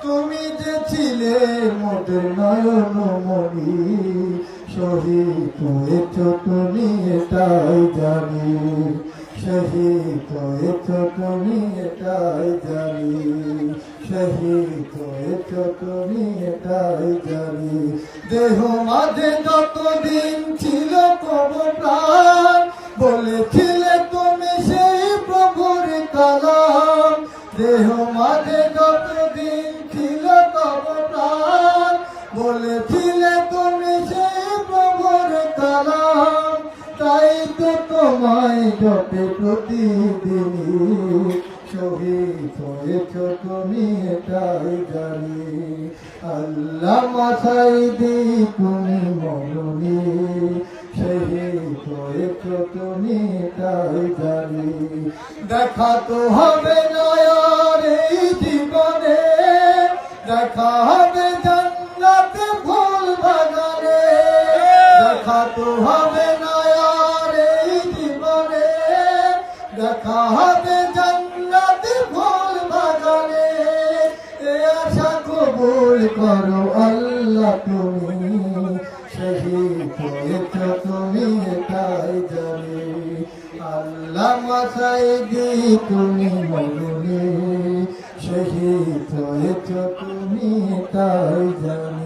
তুমি যে ছিলে মোদের নয়নমণি, শহীদ হয়েছ তুমি এটাই জানি, শহীদ হয়েছ তুমি এটাই জানি, শহীদ হয়েছ তুমি এটাই জানি। দেহ মাঝে যতদিন ছিল প্রভু প্রাণ, বলেছিলে তুমি সেই প্রভুর কালাম। দেহ মাঝে যতদিন ছিল প্রভু প্রাণ, বলেছিলে তুমি সেই প্রভুর কালাম। তাই তো তোমায় জপে প্রতিদিনই, শহীদ হয়েছ তুমি এটাই জানি। আল্লামা সাঈদী তুমি মরণি, শহীদ হয়েছ তুমি এটাই জানি। দেখা তো হবে না আর এই জীবনে, দেখা হবে জান্নাতে ফুল বাগানে। দেখা তো হবে না আর এই জীবনে, দেখা হবে জান্নাতে ফুল বাগানে। এ আশা কবুল করো আল্লাহ তুমি, শহীদ হয়েছ তুমি এটাই জানি। আল্লামা সাঈদী তুমি মরণি, শহীদ হয়েছ তুমি এটাই জানি।